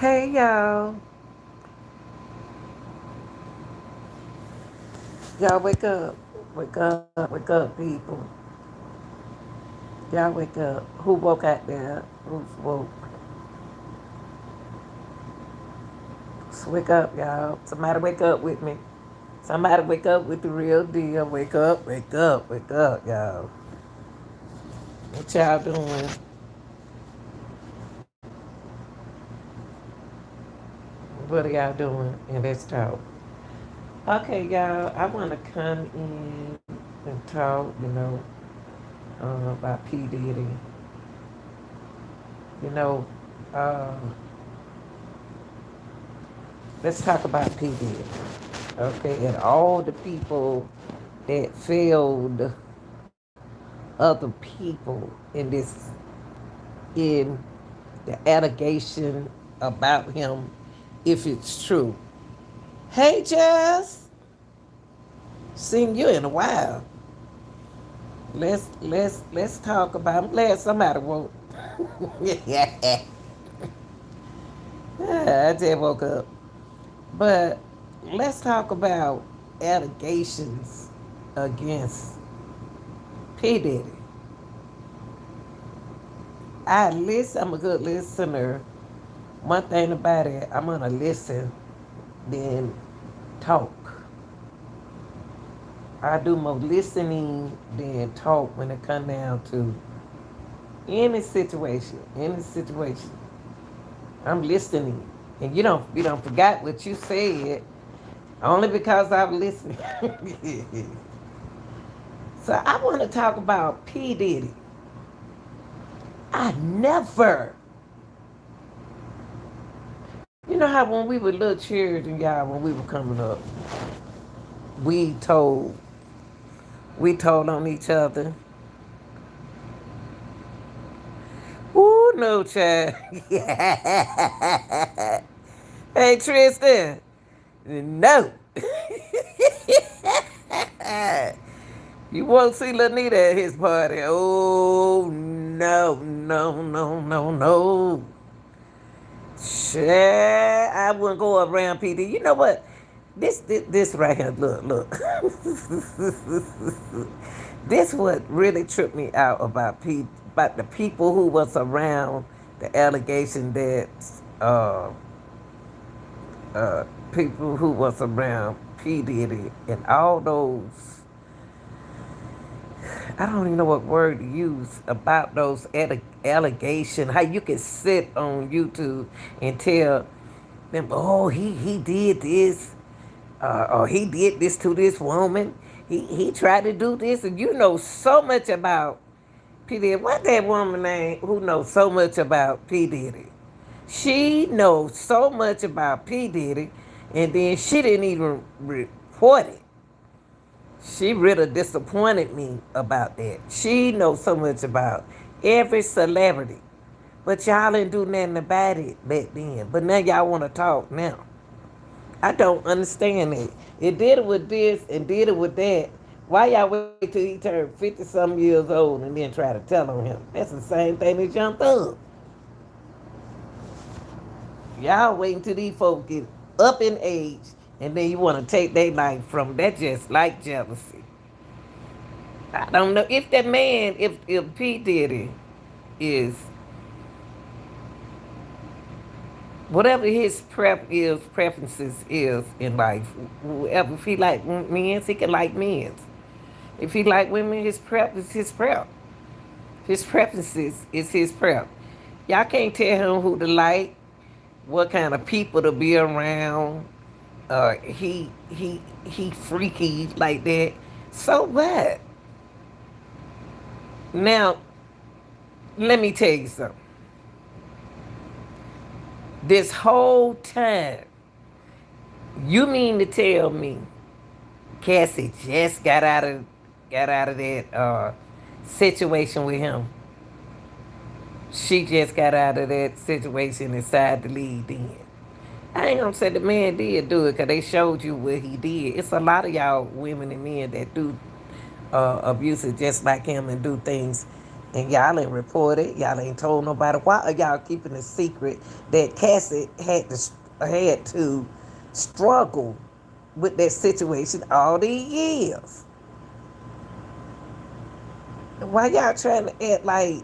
Hey y'all. Y'all wake up. Wake up, people. Y'all wake up. Who woke out there? Who's woke? Just wake up, y'all. Somebody wake up with me. Somebody wake up with the real deal. Wake up, y'all. What y'all doing? What are y'all doing? And let's talk. Okay, y'all. I want to come in and talk, about P Diddy. You know, uh, let's talk about P Diddy. Okay, and all the people that failed other people in the allegation about him, if it's true. Hey, Jazz, seen you in a while. Let's talk about. I'm glad somebody woke. Yeah, I just woke up. But let's talk about allegations against P Diddy. I'm a good listener. One thing about it, I'm gonna listen, then talk. I do more listening than talk when it come down to any situation. Any situation, I'm listening, and you don't forget what you said only because I'm listening. So I want to talk about P Diddy. I never. You know how when we were little children, y'all, when we were coming up, we told we told on each other. Ooh, no, child. Hey, Tristan. No. You won't see LENITA at his party. Oh, no, no, no, no, no. Shit, I wouldn't go around PD. You know what? This right here, look. This what really tripped me out about the people who was around the allegation that uh, people who was around P Diddy and all those. I don't even know what word to use about those allegations. How you can sit on YouTube and tell them, oh, he did this, or he did this to this woman. He tried to do this, and you know so much about P Diddy. What that woman name who knows so much about P Diddy? She knows so much about P Diddy, and then she didn't even report it. She really disappointed me about that. She knows so much about every celebrity, but y'all didn't do nothing about it back then. But now y'all want to talk now. I don't understand it. It did it with this and did it with that. Why y'all wait till he turned 50 some years old and then try to tell on him? That's the same thing as Young Thug. Y'all wait until these folks get up in age and then you want to take their life from them. That's just like jealousy. I don't know if that man, if P Diddy is whatever his preferences is in life. Whoever if he like men's, he can like men's. If he like women, his prep is his prep. His preferences is his prep. Y'all can't tell him who to like, what kind of people to be around. He freaky like that. So what? Now, let me tell you something. This whole time, you mean to tell me Cassie just got out of that situation with him? She just got out of that situation and decided to leave then. I ain't gonna say the man did do it because they showed you what he did. It's a lot of y'all women and men that do abusive just like him and do things And y'all ain't reported. Y'all ain't told nobody. Why are y'all keeping a secret that Cassie had to struggle with that situation all these years? Why y'all trying to act like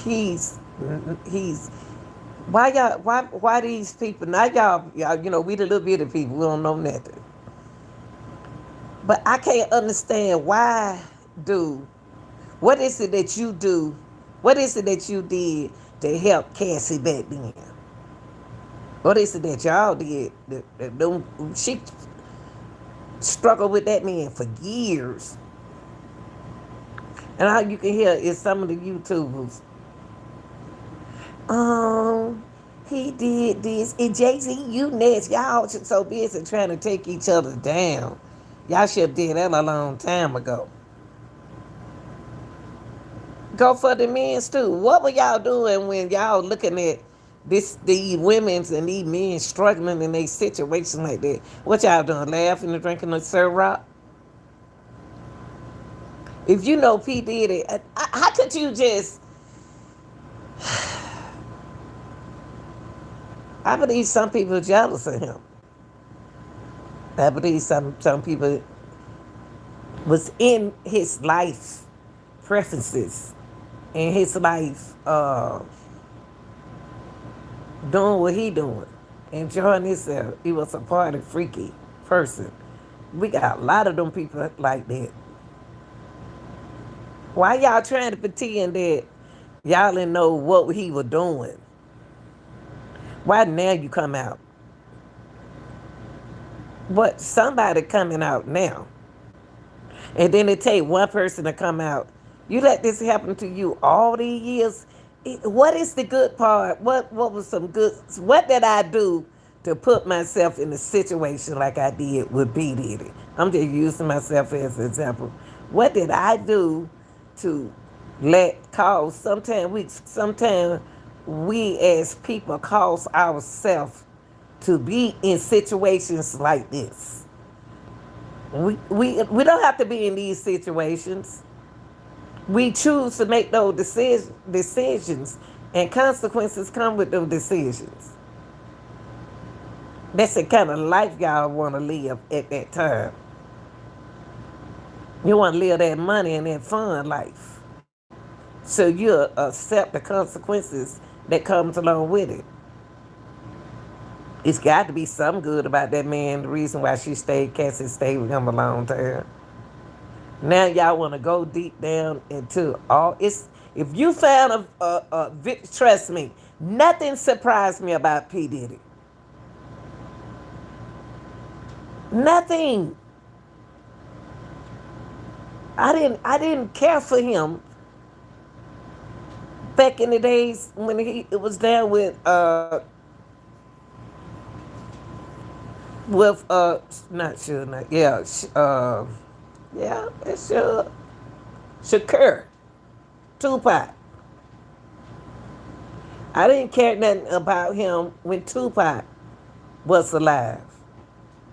he's he's why these people now y'all we the little bit of people, we don't know nothing. But I can't understand why do what is it that you do? What is it that you did to help Cassie back then? What is it that y'all did? She struggled with that man for years. And all you can hear is some of the YouTubers. Um, he did this. And Jay-Z, you next. Y'all so busy trying to take each other down. Y'all should have did that a long time ago. Go for the men's too. What were y'all doing when y'all looking at these women's and these men struggling in a situation like that? What y'all doing? Laughing and drinking a syrup? If you know P Diddy, how could you just? I believe some people are jealous of him. I believe some people was in his life preferences, in his life doing what he doing, enjoying himself. He was a party freaky person. We got a lot of them people like that. Why y'all trying to pretend that y'all didn't know what he was doing? Why now you come out? What somebody coming out now? And then it take one person to come out. You let this happen to you all these years. What is the good part? What was some good? What did I do to put myself in a situation like I did with P Diddy? I'm just using myself as an example. What did I do to let cause? Sometimes we as people cause ourselves to be in situations like this. We don't have to be in these situations. We choose to make those decisions, and consequences come with those decisions. That's the kind of life y'all want to live at that time. You want to live that money and that fun life. So you accept the consequences that comes along with it. It's got to be some good about that man. The reason why Cassie stayed with him a long time. Now y'all want to go deep down into all. If you found trust me, nothing surprised me about P Diddy. Nothing. I didn't care for him back in the days when he it was down with not sure not yeah yeah it's Shakur Tupac. I didn't care nothing about him when Tupac was alive.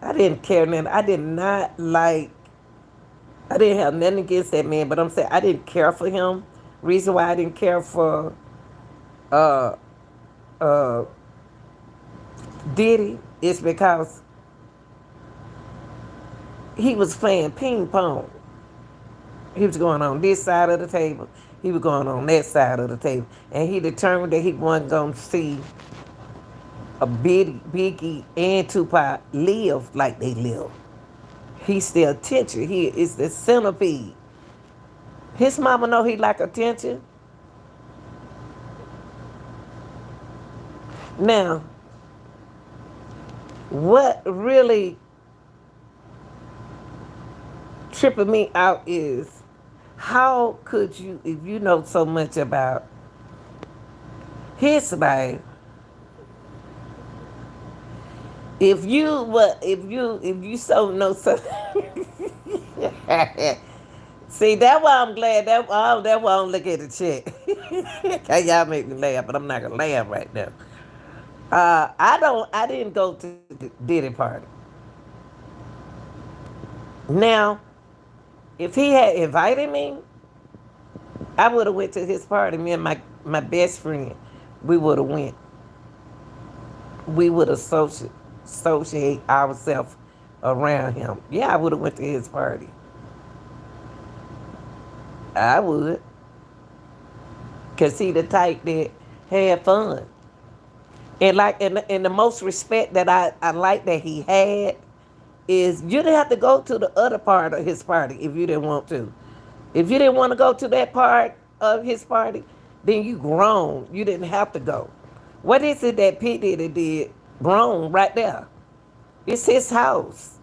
I didn't care nothing. I did not like. I didn't have nothing against that man, but I'm saying I didn't care for him. Reason why I didn't care for uh uh Diddy is because he was playing ping pong. He was going on this side of the table. He was going on that side of the table. And he determined that he wasn't going to see Biggie and Tupac live like they live. He's the attention. He is the centipede. His mama know he like attention. Now, what really tripping me out is how could you, if you know so much about his life, if you so know so see that why I'm glad that why I'm looking at the check. Okay, y'all make me laugh, but I'm not gonna laugh right now. I didn't go to the Diddy party. Now, if he had invited me, I would have went to his party. Me and my best friend, we would have went. We would associate ourselves around him. Yeah, I would have went to his party. I would, cause he the type that had fun. And like, and the most respect that I like that he had is you didn't have to go to the other part of his party if you didn't want to. If you didn't want to go to that part of his party, then you grown. You didn't have to go. What is it that P Diddy did wrong right there? It's his house.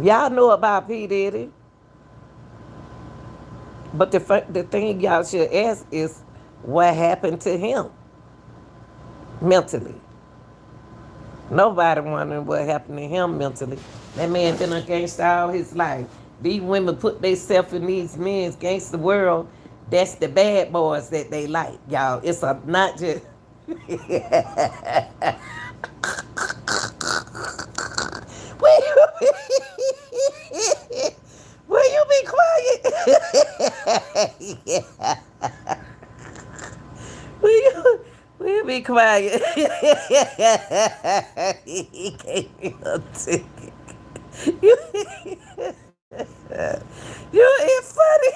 Y'all know about P Diddy, but the thing y'all should ask is what happened to him mentally. Nobody wondering what happened to him mentally. That man been a gangster all his life. These women put themselves in these men's gangster world. That's the bad boys that they like, y'all. It's a not just. Will you, will you be quiet? Yeah. Will you be quiet? He gave me a ticket. You, you it's funny.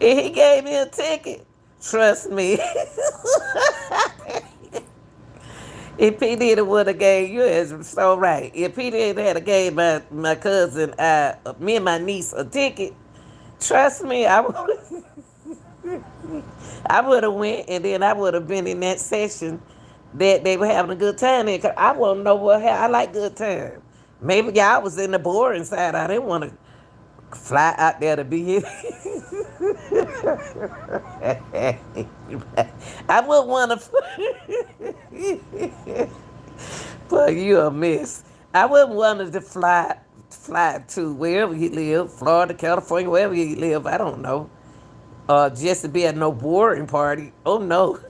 And he gave me a ticket. Trust me. If P Diddy would have gave you is so right. If P Diddy had gave my cousin, me and my niece a ticket, trust me, I would have went, and then I would have been in that session that they were having a good time in. Cause I want to know what happened. I like good time. Maybe y'all was in the boring side. I didn't want to fly out there to be here. I would want to. But you a miss. I wouldn't want to fly to wherever he live, Florida, California, wherever he live. I don't know. Just to be at no boring party. Oh no.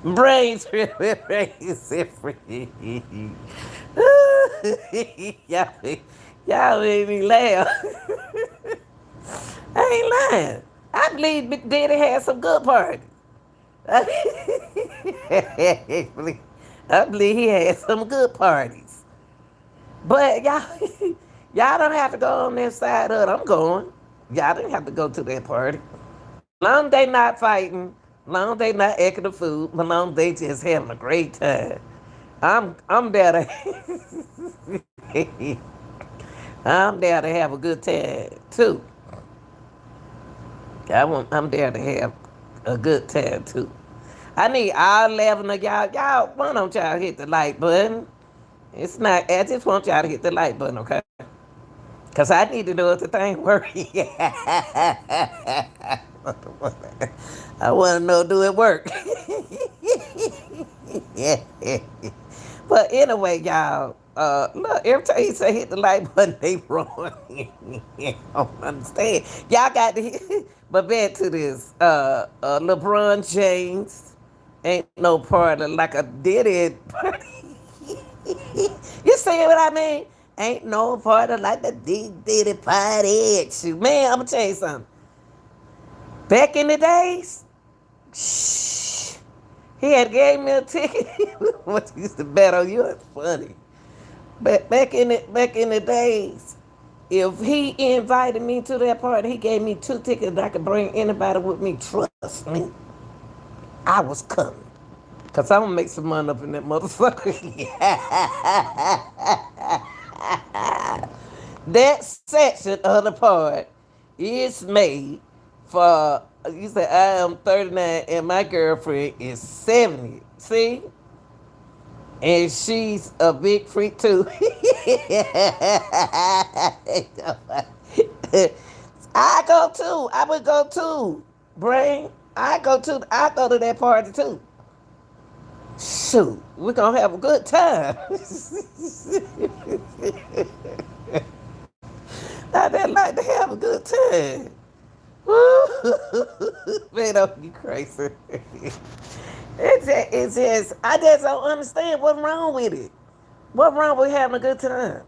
Brains crazy free. Y'all made me laugh. I ain't lying. I believe Big Daddy had some good parties. I believe he had some good parties. But y'all, y'all don't have to go on that side of it. I'm going. Y'all didn't have to go to that party. Long they not fighting, long they not acting the food, but long they just having a great time. I'm there to I'm there to have a good time too. I'm there to have a good time too. I need all 11 of y'all. Y'all, why don't y'all hit the like button? It's not. I just want y'all to hit the like button, okay? Cause I need to know if the thing works. I want to know do it work. Yeah. But anyway, y'all. Look, every time you say hit the like button, they wrong. I don't understand. Y'all got to hit. But back to this. LeBron James ain't no part of like a Diddy party. You see what I mean? Ain't no part of like the Diddy party. Shoot, man, I'm gonna tell you something. Back in the days, shh, he had gave me a ticket. What used to bet on you? It's funny. But back in the days, if he invited me to that party, he gave me 2 tickets that I could bring anybody with me. Trust me, I was coming. Cause I'm gonna make some money up in that motherfucker. That section of the part is made for you say I am 39 and my girlfriend is 70. See? And she's a big freak too. I go too. I would go too. Brain. I go to that party too. Shoot, we're gonna have a good time. I would like to have a good time. Man, don't you crazy. I just don't understand what's wrong with it. What's wrong with having a good time?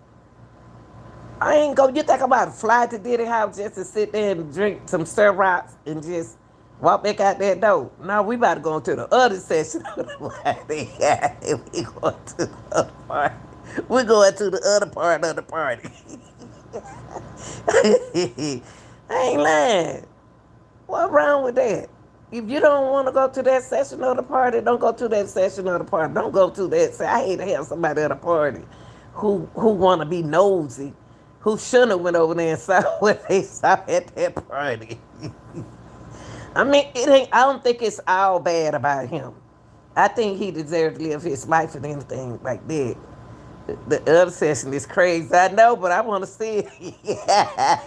I ain't go. You think I'm about to fly to Diddy house just to sit there and drink some syrups and just walk back out that door? No, we about to go into the other session of the party. We going to the other party. We going to the other part of the party. I ain't lying. What wrong with that? If you don't want to go to that session of the party, don't go to that session of the party. Don't go to that. I hate to have somebody at a party who want to be nosy, who shouldn't have went over there and saw what they saw at that party. I mean, it ain't. I don't think it's all bad about him. I think he deserves to live his life and anything like that. The other session is crazy, I know, but I want to see it. Yeah,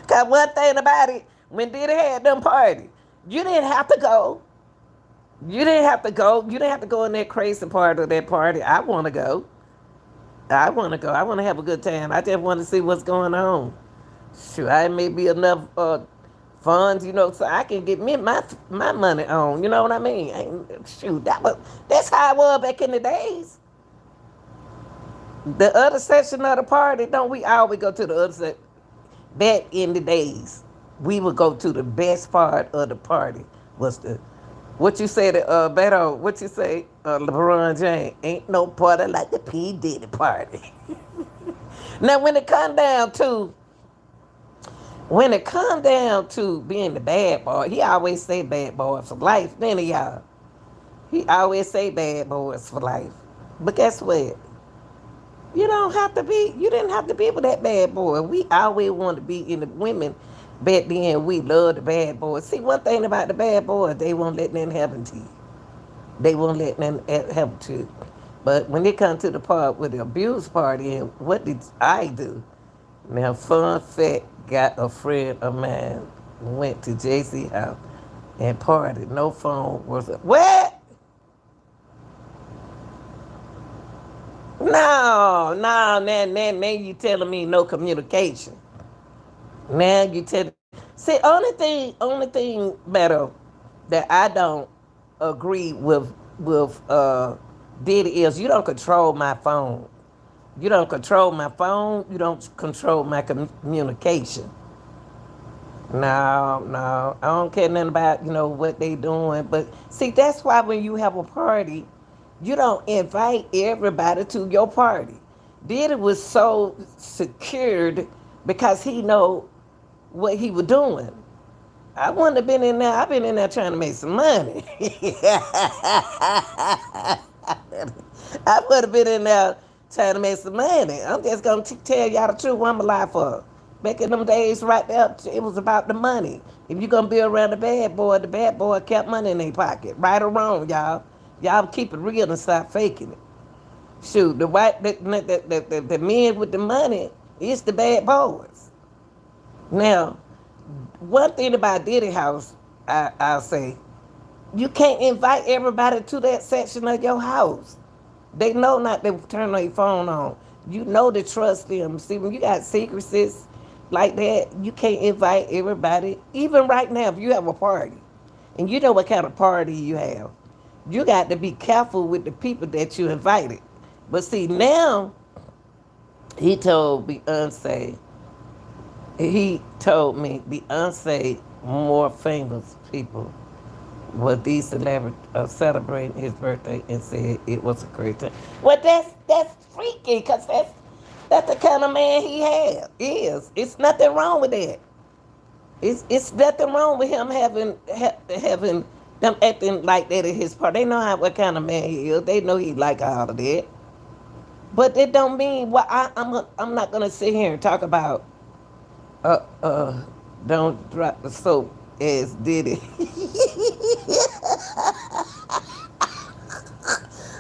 Cause one thing about it, when Diddy had them party, you didn't have to go. You didn't have to go. You didn't have to go in that crazy part of that party. I want to go. I want to go. I want to have a good time. I just want to see what's going on. Sure, I may be enough funds, so I can get me my money on. You know what I mean? Shoot, that's how it was back in the days. The other section of the party, don't we always go to the other section? Back in the days, we would go to the best part of the party. Was the what you say to Beto? What you say, LeBron James? Ain't no party like the P Diddy party. Now, when it come down to being the bad boy, he always say bad boys for life. Then y'all, he always say bad boys for life. But guess what? You don't have to be. You didn't have to be with that bad boy. We always want to be in the women. Back then, we love the bad boys. See, one thing about the bad boys, they won't let nothing happen to you. They won't let nothing happen to you. But when it comes to the part with the abuse party, and what did I do? Now, fun fact, got a friend of mine went to JC house and partied. No phone was what? No, now you telling me no communication. Now you tell. See, only thing better that I don't agree with Diddy is you don't control my phone. You don't control my phone. You don't control my communication. No, I don't care nothing about what they doing. But see, that's why when you have a party, you don't invite everybody to your party. Diddy was so secured because he know what he was doing. I wouldn't have been in there. I've been in there trying to make some money. I would have been in there trying to make some money. I'm just gonna tell y'all the truth. What I'm alive for. Back in them days, right there, it was about the money. If you're gonna be around the bad boy kept money in their pocket, right or wrong, y'all. Y'all keep it real and stop faking it. Shoot, the men with the money is the bad boys. Now, one thing about Diddy House, I'll say, you can't invite everybody to that section of your house. They know not to turn their phone on. You know to trust them. See, when you got secrecies like that, you can't invite everybody. Even right now, if you have a party, and you know what kind of party you have, you got to be careful with the people that you invited. But see, now, he told Beyonce, he told me Beyonce more famous people were these celebrities celebrating his birthday and said it was a great time. Well, that's freaky because that's the kind of man he is. It's nothing wrong with that. It's nothing wrong with him having them acting like that at his party. They know what kind of man he is. They know he like all of that. But it don't mean I'm not gonna sit here and talk about uh uh don't drop the soap as Diddy.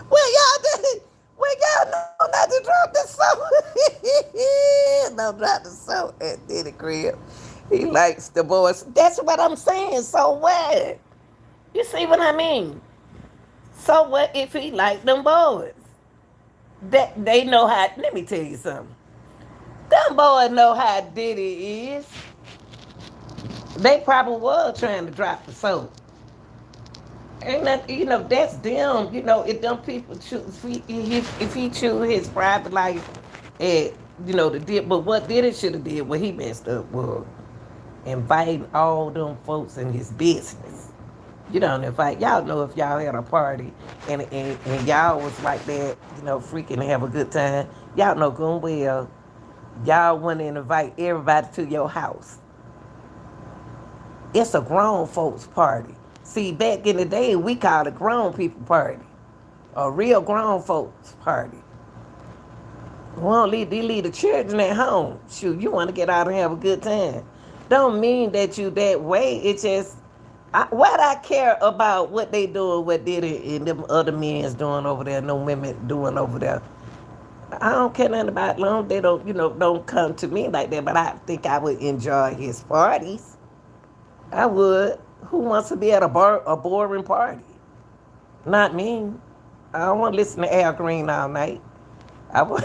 Well, y'all did. Well, y'all know not to drop the soap. Don't drop the soap at Diddy crib. He likes the boys. That's what I'm saying. So what? You see what I mean? So what if he like them boys? That they know how. Let me tell you something. Them boys know how Diddy is. They probably was trying to drop the soap. Ain't that, that's them. If them people choose, if he choose his private life, and the did. But what did it should have did? What he messed up was inviting all them folks in his business. You don't invite y'all. Know if y'all had a party and y'all was like that, freaking have a good time. Y'all know good well y'all want to invite everybody to your house. It's a grown folks party. See, back in the day, we called it grown people party, a real grown folks party. We don't leave the children at home. Shoot, you want to get out and have a good time. Don't mean that you that way. It's just, what I care about what they doing, what did it, and them other men's doing over there, no women doing over there. I don't care nothing about long. They don't, don't come to me like that. But I think I would enjoy his parties. I would. Who wants to be at a boring party? Not me. I don't want to listen to Al Green all night. I want,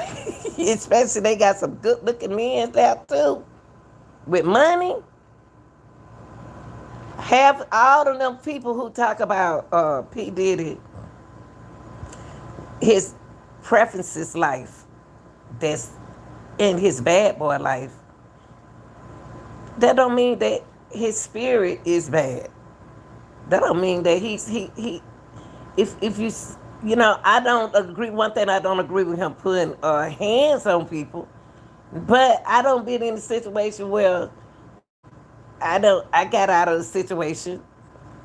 especially they got some good looking men there too, with money. Have all of them people who talk about P Diddy, his preferences life, that's in his bad boy life. That don't mean that his spirit is bad. That don't mean that he if I don't agree. One thing I don't agree with him putting hands on people, but I don't be in a situation where I got out of the situation.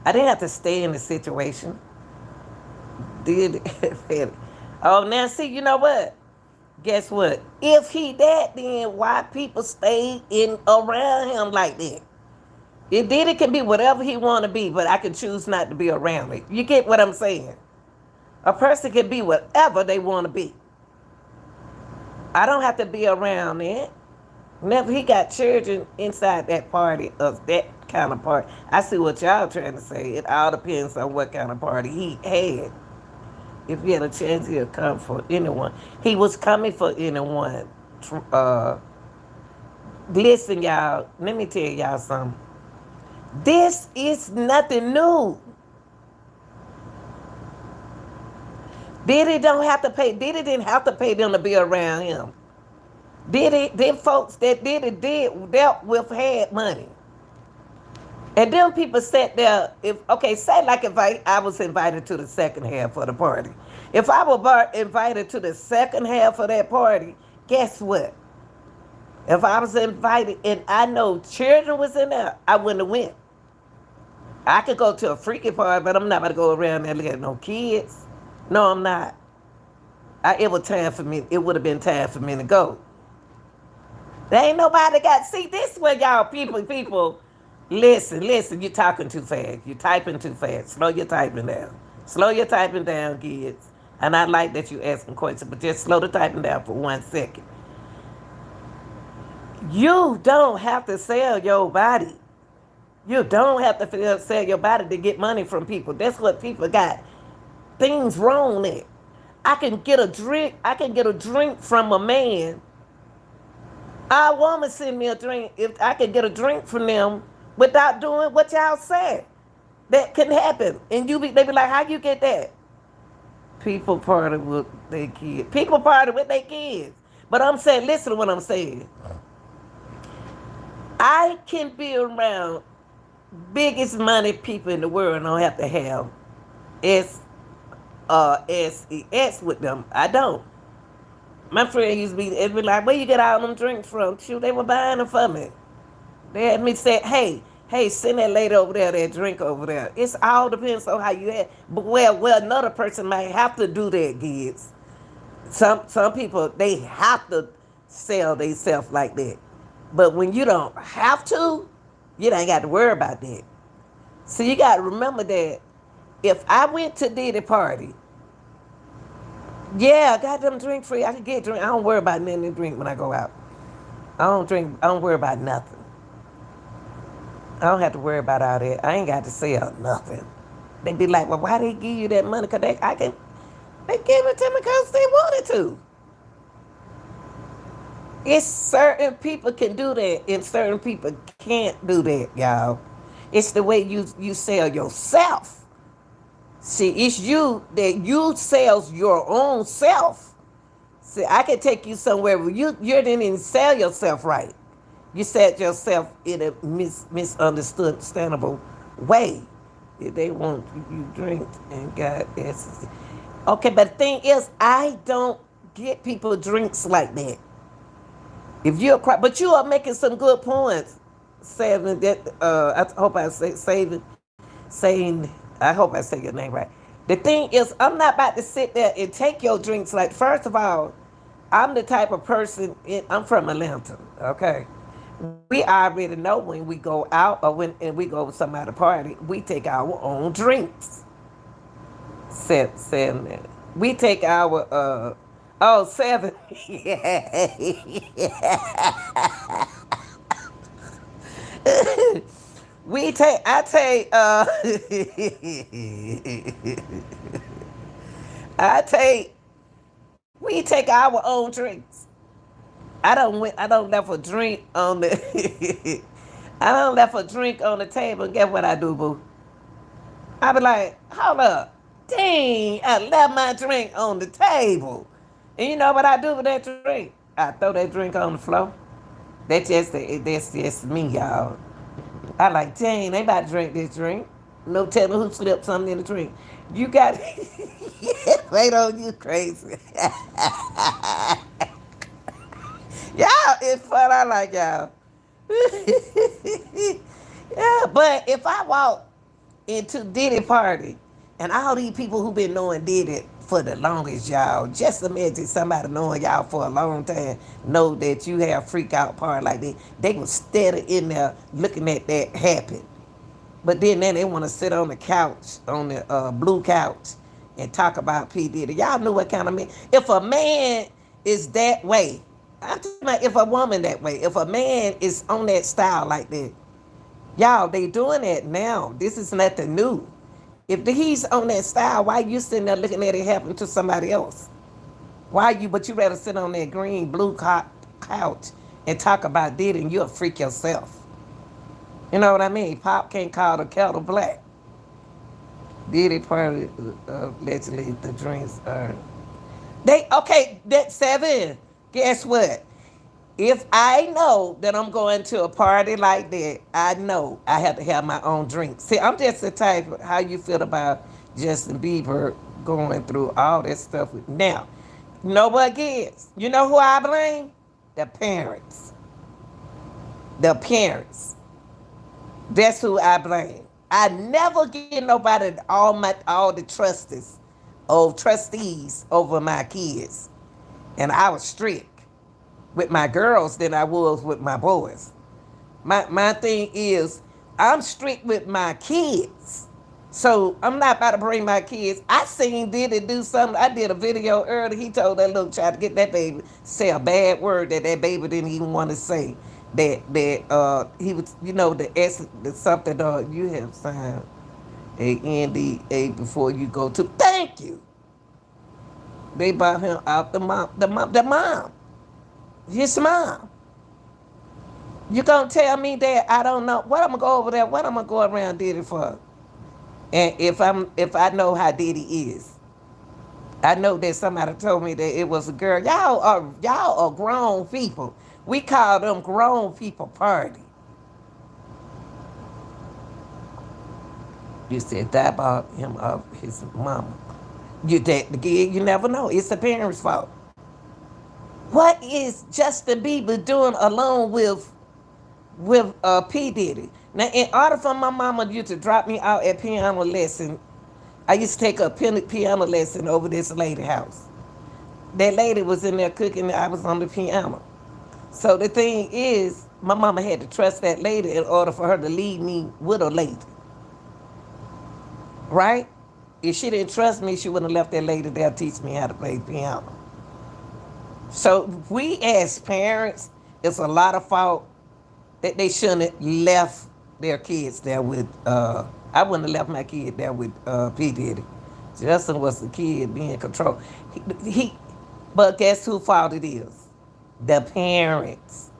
I didn't have to stay in the situation. Did oh, now see, you know what? Guess what? If he that, then why people stay in around him like that? It can be whatever he want to be, but I can choose not to be around it. You get what I'm saying? A person can be whatever they want to be. I don't have to be around it. Never. He got children inside that party of that kind of party. I see what y'all trying to say. It all depends on what kind of party he had. If he had a chance, he'll come for anyone. He was coming for anyone. Listen, y'all. Let me tell y'all something. This is nothing new. Diddy don't have to pay. Diddy didn't have to pay them to be around him. Them folks that Diddy dealt with had money. And them people sat there, say like if I was invited to the second half of the party. If I was invited to the second half of that party, guess what? If I was invited and I know children was in there, I wouldn't have went. I could go to a freaky party, but I'm not about to go around there looking at no kids. No, I'm not. It would have been time for me to go. There ain't nobody see this is where y'all people, listen, you're talking too fast. You're typing too fast. Slow your typing down. Slow your typing down, kids. And I like that you asking questions, but just slow the typing down for 1 second. You don't have to sell your body. You don't have to sell your body to get money from people. That's what people got things wrong at. I can get a drink from a man. A woman send me a drink. If I can get a drink from them without doing what y'all said, that can happen. And they be like, how you get that? People party with their kids. People party with their kids. But I'm saying, listen to what I'm saying. I can be around biggest money people in the world and don't have to have SES with them. I don't. My friend used to be like, where you get all them drinks from? Shoot, they were buying them for me. They had me say, hey, send that lady over there, that drink over there. It's all depends on how you had. But well, another person might have to do that, kids. Some people, they have to sell themselves like that. But when you don't have to, you ain't got to worry about that. So you got to remember that if I went to Diddy party, yeah, I got them drink free. I can get drink. I don't worry about nothing to drink when I go out. I don't drink. I don't worry about nothing. I don't have to worry about all that. I ain't got to sell nothing. They be like, well, why they give you that money? Cause they gave it to me because they wanted to. It's certain people can do that, and certain people can't do that, y'all. It's the way you sell yourself. See, it's you that you sells your own self. See, I can take you somewhere where you didn't even sell yourself right. You said yourself in a misunderstandable way. They want you drink and got essence. Okay, but the thing is, I don't get people drinks like that. If you're cry, but you are making some good points. Saving that, I hope I say saving, saying. I hope I say your name right. The thing is, I'm not about to sit there and take your drinks. Like, first of all, I'm the type of person. I'm from Atlanta. Okay, we already know when we go out or when and we go with somebody party, we take our own drinks. Seven. We take our oh seven. We take. I take. I take. We take our own drinks. I don't. I don't left a drink on the. I don't left a drink on the table. Guess what I do, boo? I be like, hold up, dang! I left my drink on the table, and you know what I do with that drink? I throw that drink on the floor. That's just me, y'all. I like, dang, they about to drink this drink. No telling who slipped something in the drink. You got wait on you crazy. Y'all, it's fun. I like y'all. Yeah, but if I walk into Diddy party and all these people who been knowing Diddy for the longest, y'all, just imagine somebody knowing y'all for a long time know that you have freak out party like that. They was steady in there looking at that happen. But then they want to sit on the couch, on the blue couch, and talk about P Diddy. Y'all knew what kind of man. If a man is that way, I'm talking about if a woman that way, if a man is on that style like that, y'all, they doing that now. This is nothing new. If he's on that style, why you sitting there looking at it happen to somebody else? Why you? But you rather sit on that green blue couch and talk about Diddy, and you'll freak yourself. You know what I mean? Pop can't call the kettle black. Diddy party allegedly the drinks are they okay. That seven. Guess what? If I know that I'm going to a party like that, I know I have to have my own drink. See, I'm just the type of how you feel about Justin Bieber going through all that stuff. Now, you know what gives? You know who I blame? The parents. The parents. That's who I blame. I never give nobody all the trustees over my kids. And I was strict with my girls than I was with my boys. My thing is I'm strict with my kids. So I'm not about to bring my kids. I seen Diddy do something. I did a video earlier. He told that little child to get that baby say a bad word that that baby didn't even want to say. That he was, you know, the something you have signed a NDA before you go to. Thank you. They bought him out the mom, his mom. You gonna tell me that I don't know what I'm gonna go over there? What I'm gonna go around Diddy for? And if I know how Diddy is, I know that somebody told me that it was a girl. Y'all are grown people. We call them grown people party. You said that about him of his mama. You never know. It's the parents' fault. What is Justin Bieber doing alone with P Diddy? Now, in order for my mama you to drop me out at piano lesson, I used to take a piano lesson over this lady house. That lady was in there cooking, and I was on the piano. So the thing is, my mama had to trust that lady in order for her to lead me with a lady. Right? If she didn't trust me, she wouldn't have left that lady there to teach me how to play piano. So we as parents, it's a lot of fault that they shouldn't have left their kids there with, I wouldn't have left my kid there with P. Diddy. Justin was the kid being controlled. But guess who fault it is? The parents.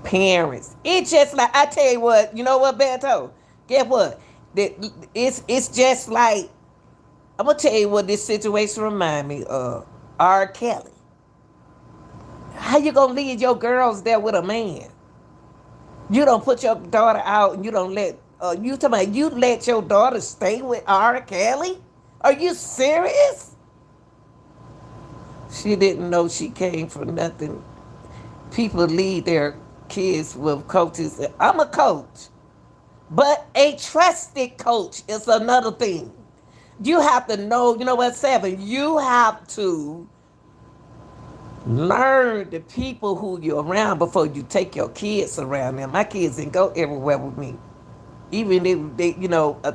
Parents. It's just like, I tell you what, you know what, Beto? Guess what? It's just like, I'm gonna tell you what this situation remind me of. R. Kelly. How you gonna leave your girls there with a man? You don't put your daughter out and you don't let you talking about you let your daughter stay with R. Kelly? Are you serious? She didn't know she came from nothing. People leave their kids with coaches. I'm a coach, but a trusted coach is another thing. You have to know, you know what, Seven? You have to learn the people who you're around before you take your kids around them. My kids didn't go everywhere with me. Even if they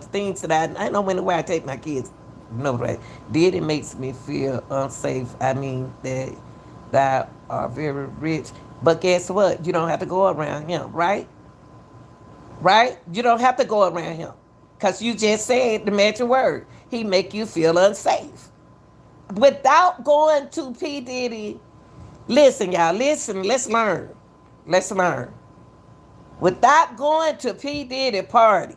things that I know anywhere I take my kids. No, right? Did it makes me feel unsafe. I mean that are very rich. But guess what? You don't have to go around him, right? Right? You don't have to go around him. Because you just said the magic word. He make you feel unsafe. Without going to P Diddy, listen, y'all, listen, let's learn. Let's learn. Without going to P Diddy party,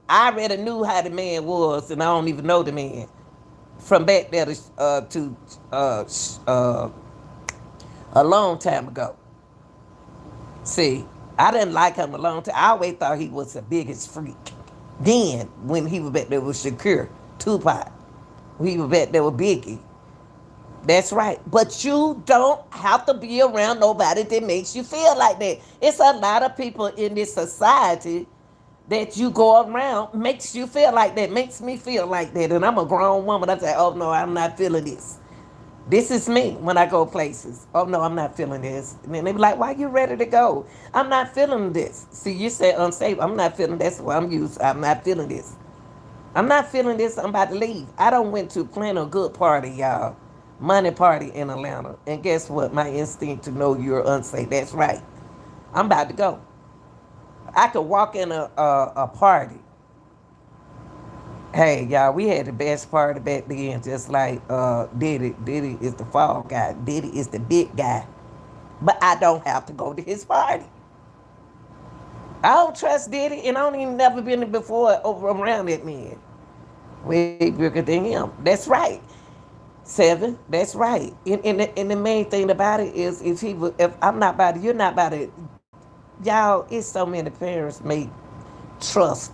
I already knew how the man was, and I don't even know the man from back there to a long time ago. See, I didn't like him a long time. I always thought he was the biggest freak. Then, when he was back there with Shakur, Tupac, when he was back there with Biggie. That's right. But you don't have to be around nobody that makes you feel like that. It's a lot of people in this society that you go around makes you feel like that, makes me feel like that. And I'm a grown woman. I say, oh no, I'm not feeling this. This is me when I go places. Oh no, I'm not feeling this. And then they be like, why you ready to go? I'm not feeling this. See, you said unsafe. I'm not feeling that's what I'm used. I'm not feeling this. I'm not feeling this. I'm about to leave. I don't went to plan a good party, y'all. Money party in Atlanta. And guess what? My instinct to know you're unsafe. That's right. I'm about to go. I could walk in a party. Hey, y'all, we had the best party back then, just like Diddy. Diddy is the fall guy. Diddy is the big guy. But I don't have to go to his party. I don't trust Diddy, and I don't even never been before over around that man. Way bigger than him. That's right. Seven. That's right. And the main thing about it is, if I'm not about it, you're not about it. Y'all, it's so many parents make trust.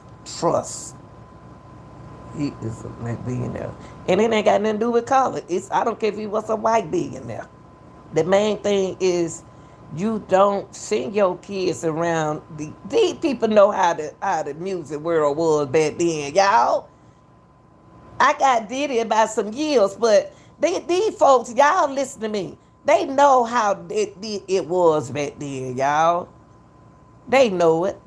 He is a black billionaire. And it ain't got nothing to do with color. I don't care if he was a white billionaire. The main thing is you don't send your kids around. These people know how the music world was back then, y'all. I got Diddy about some years, but these folks, y'all listen to me. They know how it was back then, y'all. They know it.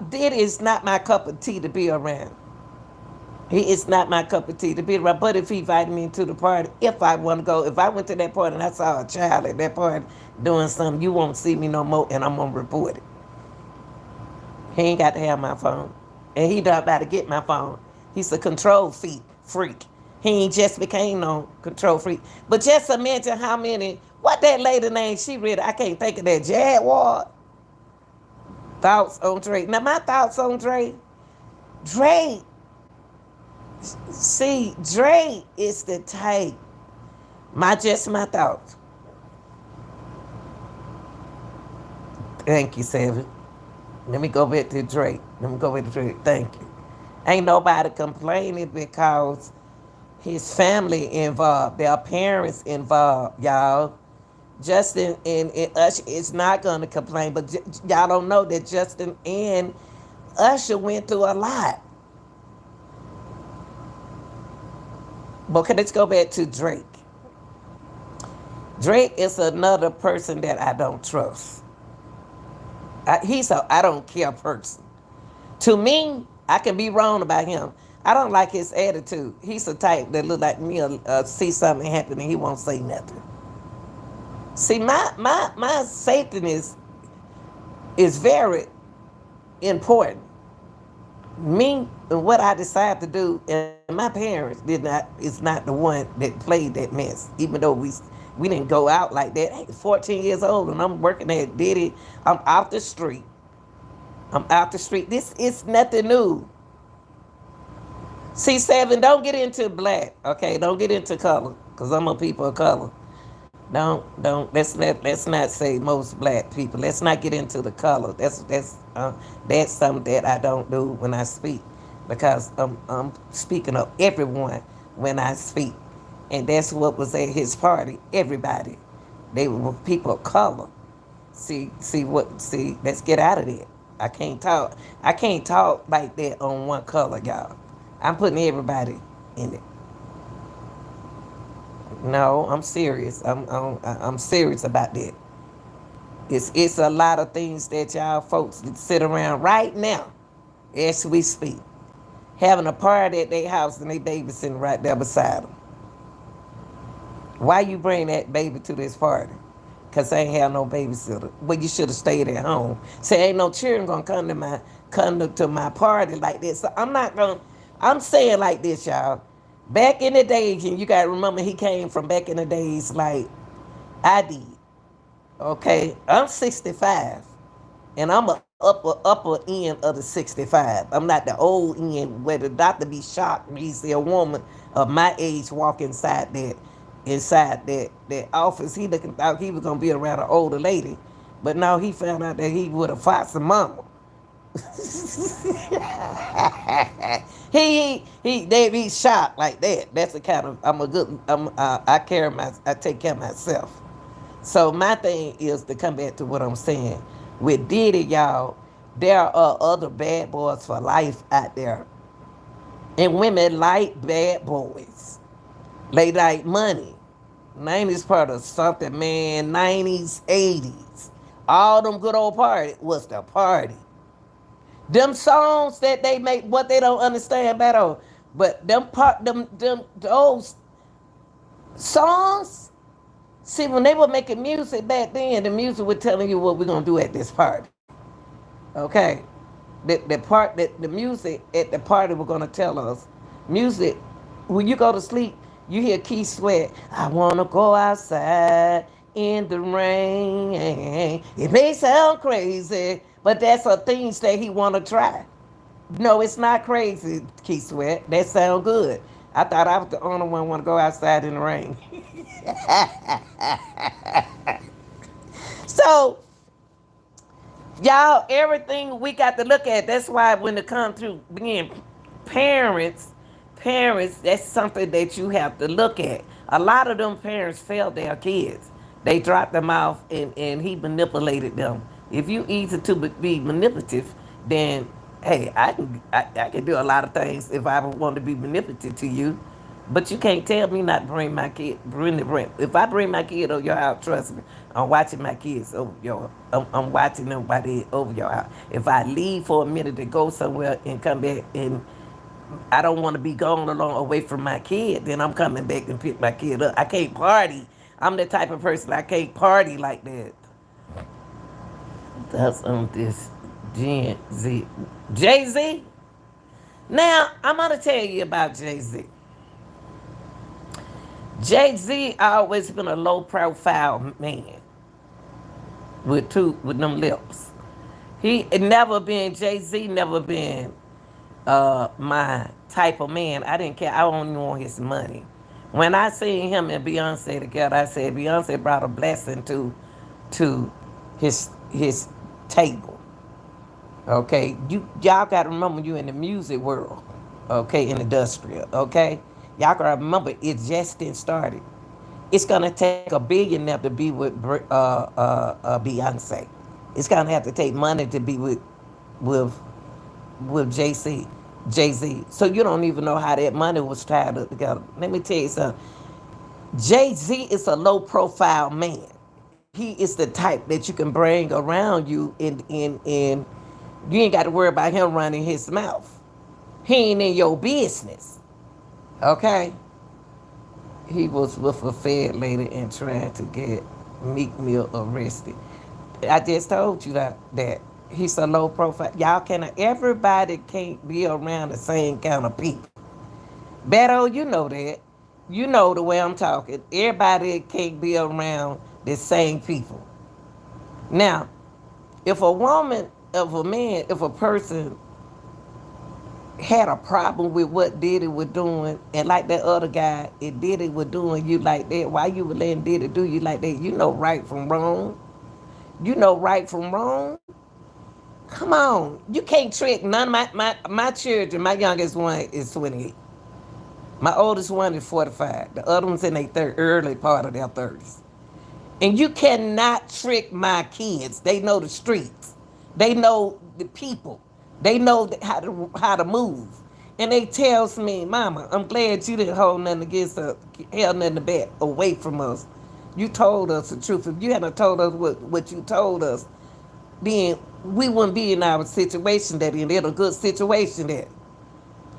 Diddy is not my cup of tea to be around. He is not my cup of tea to be around. But if he invited me to the party, if I want to go, if I went to that party and I saw a child at that party doing something, you won't see me no more, and I'm going to report it. He ain't got to have my phone. And he not about to get my phone. He's a control freak. He ain't just became no control freak. But just imagine how many, what that lady name she read, I can't think of that, Jaguar. Thoughts on Drake. Now my thoughts on Drake, Drake is the type. My thoughts. Thank you, Seven. Let me go back to Drake. Thank you. Ain't nobody complaining because his family involved, their parents involved, y'all. Justin and Usher is not going to complain, but y'all don't know that Justin and Usher went through a lot. But okay, let's go back to Drake. Drake is another person that I don't trust. He's a I don't care person. To me, I can be wrong about him. I don't like his attitude. He's the type that look like me, see something happen and he won't say nothing. See, my safety is very important. Me and what I decide to do, and my parents is not the one that played that mess. Even though We didn't go out like that. Hey, 14 years old and I'm working at Diddy. I'm out the street. I'm out the street. This is nothing new. See, Seven, don't get into black, okay? Don't get into color, cause I'm a people of color. Don't. Let's not say most black people. Let's not get into the color. That's something that I don't do when I speak, because I'm speaking of everyone when I speak, and that's what was at his party. Everybody, they were people of color. See. Let's get out of there. I can't talk. I can't talk like that on one color, y'all. I'm putting everybody in it. No, I'm serious. I'm serious about that. It's a lot of things that y'all folks sit around right now, as we speak, having a party at their house and they baby sitting right there beside them. Why you bring that baby to this party? Cause I ain't have no babysitter. Well, you should have stayed at home. Say ain't no children gonna come to my party like this. So I'm not gonna. I'm saying like this, y'all. Back in the days, and you gotta remember he came from back in the days like I did. Okay, I'm 65, and I'm a upper end of the 65. I'm not the old end where the doctor be shocked when he see a woman of my age walk inside that office. He looking thought he was gonna be around an older lady, but now he found out that he would have fought some mama. They be shocked like that. That's the kind of I take care of myself. So my thing is to come back to what I'm saying. With Diddy, y'all, there are other bad boys for life out there. And women like bad boys. They like money. 90s part of something, man. 90s, 80s. All them good old party was the party. Them songs that they make, what they don't understand better. But those songs. See, when they were making music back then, the music was telling you what we're gonna do at this party. Okay, the music at the party was gonna tell us. Music, when you go to sleep, you hear Keith Sweat. I wanna go outside in the rain. It may sound crazy, but that's a things that he wanna try. No, it's not crazy, Keith Sweat. That sound good. I thought I was the only one want to go outside in the rain. So, y'all, everything we got to look at. That's why when it comes to being parents, that's something that you have to look at. A lot of them parents failed their kids. They dropped them off and he manipulated them. If you easy to be manipulative, then hey, I can do a lot of things if I want to be manipulative to you. But you can't tell me not to bring my kid. If I bring my kid over your house, trust me, I'm watching my kids over your. I'm watching them by the over your house. If I leave for a minute to go somewhere and come back and I don't want to be gone along away from my kid, then I'm coming back and pick my kid up. I can't party. I'm the type of person I can't party like that. That's on this Gen Z. Jay Z. Now I'm gonna tell you about Jay Z. Jay Z always been a low profile man with them lips. He never been Jay Z. Never been my type of man. I didn't care. I don't even want his money. When I seen him and Beyonce together, I said Beyonce brought a blessing to his table. Okay, y'all gotta remember you in the music world. Okay, in industrial. Okay, y'all gotta remember it just didn't start. It's gonna take a billionaire to be with Beyonce. It's gonna have to take money to be with Jay Z. Jay Z. So you don't even know how that money was tied up together. Let me tell you something. Jay Z is a low profile man. He is the type that you can bring around you and you ain't got to worry about him running his mouth. He ain't in your business. Okay? He was with a fed lady and trying to get Meek Mill arrested. I just told you that he's a low profile. Everybody can't be around the same kind of people. Beto, you know that. You know the way I'm talking. Everybody can't be around the same people. Now, if a woman, if a man, if a person had a problem with what Diddy was doing, and like that other guy, if Diddy was doing you like that, why you would letting Diddy do you like that? You know right from wrong. You know right from wrong. Come on. You can't trick none of my children. My youngest one is 28. My oldest one is 45. The other one's in their early part of their 30s. And you cannot trick my kids. They know the streets. They know the people. They know how to move. And they tells me, Mama, I'm glad you didn't hold nothing against us, held nothing back away from us. You told us the truth. If you hadn't told us what you told us, then we wouldn't be in our situation that in. They're in a good situation that.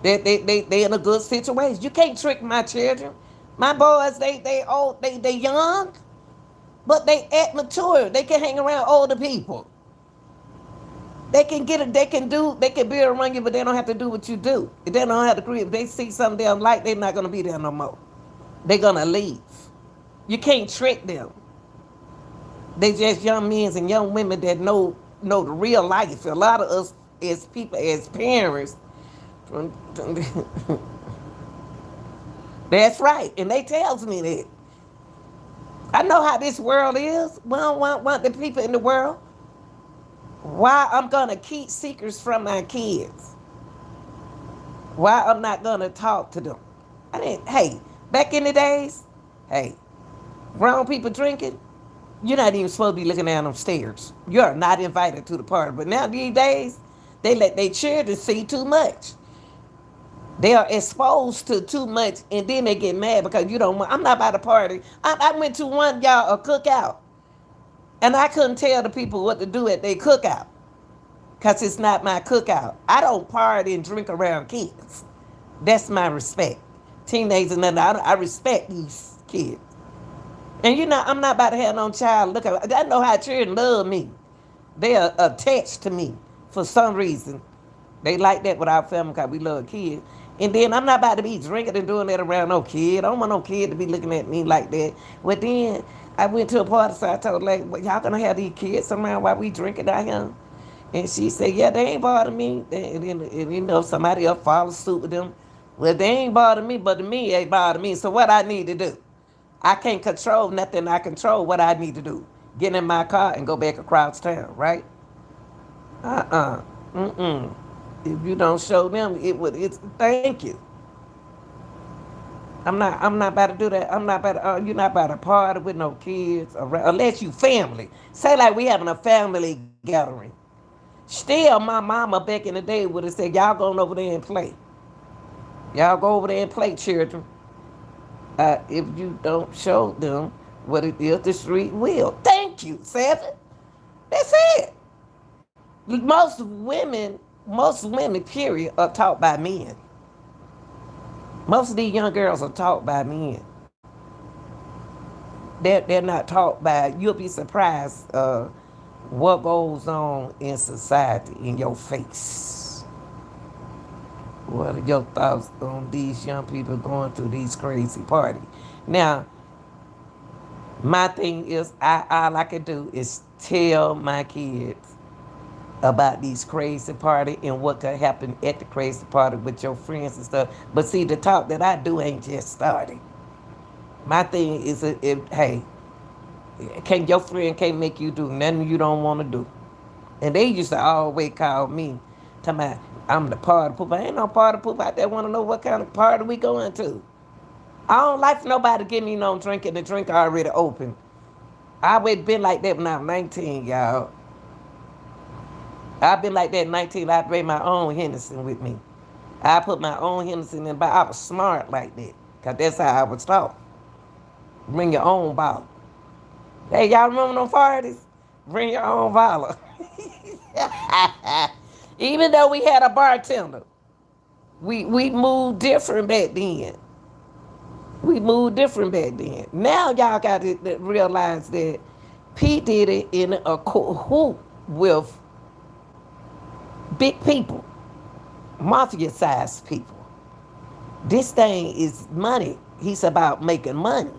They in a good situation. You can't trick my children. My boys, they old, they young. But they act mature. They can hang around older people. They can get it. They can be around you, but they don't have to do what you do. If they don't have to agree. If they see something they don't like, they're not gonna be there no more. They're gonna leave. You can't trick them. They just young men and young women that know the real life. A lot of us as people, as parents, that's right. And they tells me that. I know how this world is. We don't want the people in the world. Why I'm gonna keep secrets from my kids? Why I'm not gonna talk to them? Hey, back in the days, hey, grown people drinking, you're not even supposed to be looking down them stairs. You're not invited to the party. But now these days, they let their children see too much. They are exposed to too much, and then they get mad because you don't want. I'm not about to party. I went to one y'all a cookout, and I couldn't tell the people what to do at their cookout because it's not my cookout. I don't party and drink around kids. That's my respect. Teenagers and nothing. I respect these kids. And you know, I'm not about to have no child. Look, I know how children love me. They are attached to me for some reason. They like that with our family because we love kids. And then I'm not about to be drinking and doing that around no kid. I don't want no kid to be looking at me like that. But then I went to a party, so I told her, like, well, y'all gonna have these kids around while we drinking out here? And she said, yeah, they ain't bother me. And you know, somebody else follow suit with them. Well, they ain't bother me, but to me, they bother me. So what I need to do? I can't control nothing. I control what I need to do. Get in my car and go back across town, right? Mm-mm. If you don't show them, it's thank you. I'm not about to do that. I'm not about to, you're not about to party with no kids around, unless you family. Say like we having a family gathering. Still, my mama back in the day would have said, y'all going over there and play. Y'all go over there and play, children. If you don't show them what it is, the street will. Thank you, Seven. That's it. Most women, period, are taught by men. Most of these young girls are taught by men. They're not taught by. You'll be surprised what goes on in society in your face. What are your thoughts on these young people going through these crazy parties? Now, my thing is, all I can do is tell my kids about these crazy party and what could happen at the crazy party with your friends and stuff. But see, the talk that I do ain't just starting. My thing is, hey, can your friend can't make you do nothing you don't want to do. And they used to always call me, talking about, I'm the party pooper. I ain't no party pooper out there want to know what kind of party we going to. I don't like for nobody to give me no drink and the drink already open. I always been like that when I was 19, y'all. I've been like that at 19. I bring my own Hennessy with me. I put my own Hennessy in, but I was smart like that. Because that's how I was taught. Bring your own bottle. Hey, y'all remember them parties? Bring your own bottle. Even though we had a bartender, we moved different back then. We moved different back then. Now y'all got to realize that P Diddy in a cahoot with big people, mafia-sized people. This thing is money. He's about making money,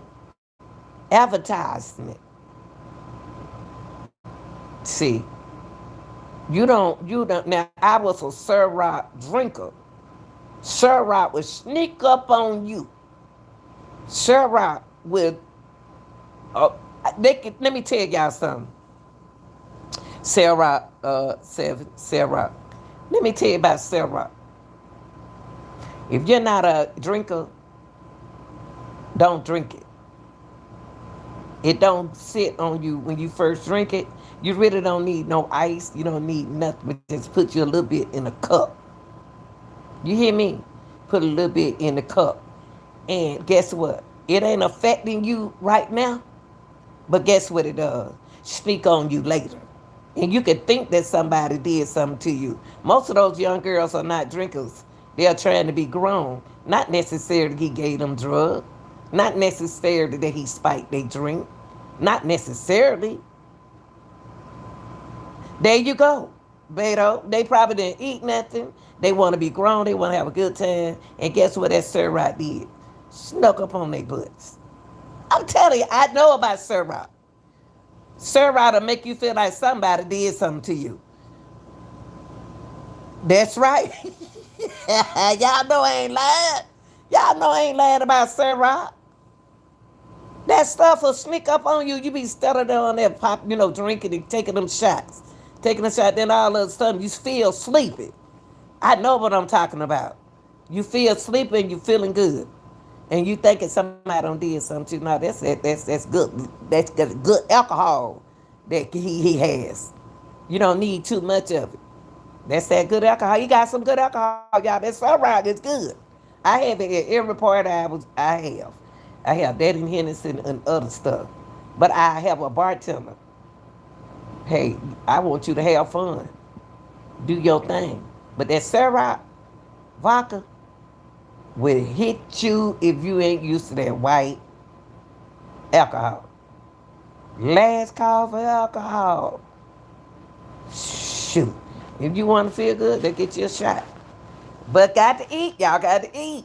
advertisement. See, you don't. Now, I was a Ciroc drinker. Ciroc would sneak up on you. Ciroc would, uh, let me tell y'all something. Ciroc. Let me tell you about Ciroc. If you're not a drinker, don't drink it. It don't sit on you when you first drink it. You really don't need no ice. You don't need nothing. But just put you a little bit in a cup. You hear me? Put a little bit in the cup. And guess what? It ain't affecting you right now. But guess what it does? Sneak on you later. And you can think that somebody did something to you. Most of those young girls are not drinkers. They're trying to be grown. Not necessarily he gave them drugs. Not necessarily that he spiked they drink. Not necessarily. There you go. Beto, they probably didn't eat nothing. They want to be grown. They want to have a good time. And guess what that Ciroc did? Snuck up on their butts. I'm telling you, I know about Ciroc. Ciroc will make you feel like somebody did something to you. That's right. Y'all know I ain't lying. Y'all know I ain't lying about Ciroc. That stuff will sneak up on you. You be stuttering on that pop, drinking and taking them shots. Taking a shot, then all of a sudden you feel sleepy. I know what I'm talking about. You feel sleepy and you feeling good. And you thinking somebody done did something to you. No, that's it. That's good. That's good alcohol that he has. You don't need too much of it. That's that good alcohol. You got some good alcohol, y'all. That's all right. It's good. I have it at every party I have. I have that in Hennessy and other stuff. But I have a bartender. Hey, I want you to have fun. Do your thing. But that Ciroc vodka will hit you if you ain't used to that white alcohol. Last call for alcohol. Shoot. If you want to feel good, they get you a shot. But got to eat. Y'all got to eat.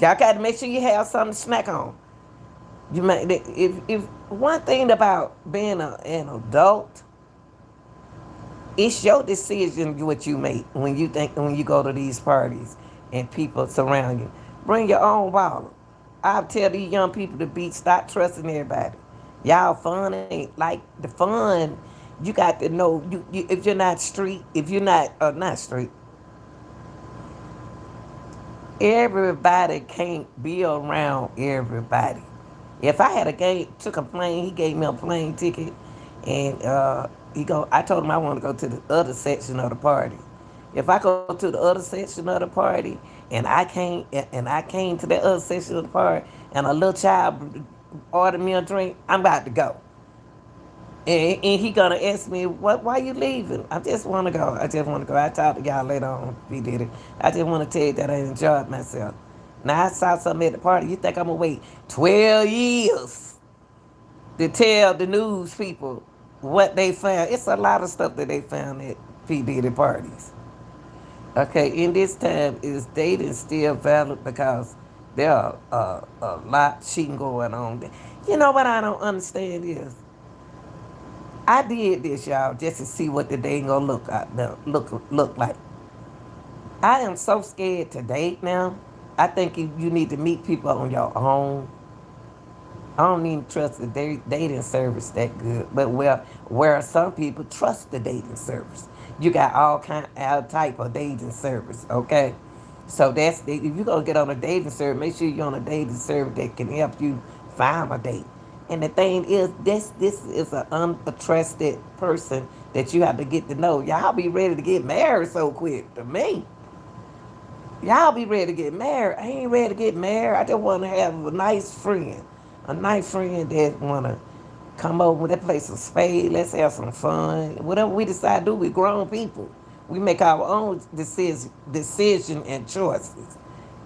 Y'all got to make sure you have something to snack on. You might, if one thing about being an adult, it's your decision what you make when you go to these parties and people surround you. Bring your own bottle. I'll tell these young people to stop trusting everybody. Y'all fun ain't like the fun. You got to know you if you're not street, if you're not street, everybody can't be around everybody. If I had took a plane, he gave me a plane ticket, and I told him I want to go to the other section of the party. If I go to the other section of the party, and I came to that other section of the party, and a little child ordered me a drink, I'm about to go. And he gonna ask me, "What? Why you leaving?" I just want to go. I just want to go. I talk to y'all later on. P Diddy. I just want to tell you that I enjoyed myself. Now I saw something at the party. You think I'm gonna wait 12 years to tell the news people what they found? It's a lot of stuff that they found at P Diddy parties. Okay, in this time, is dating still valid because there are a lot cheating going on? You know what I don't understand is I did this, y'all, just to see what the day gonna look like. I am so scared to date now. I think you need to meet people on your own. I don't even trust the dating service that good, but where some people trust the dating service. You got all type of dating service, okay? So if you're gonna get on a dating service, make sure you're on a dating service that can help you find a date. And the thing is, this is an untrusted person that you have to get to know. Y'all be ready to get married so quick to me. Y'all be ready to get married. I ain't ready to get married. I just want to have a nice friend. A nice friend that want to come over. Let's play some spades. Let's have some fun. Whatever we decide to do, we grown people. We make our own decision and choices.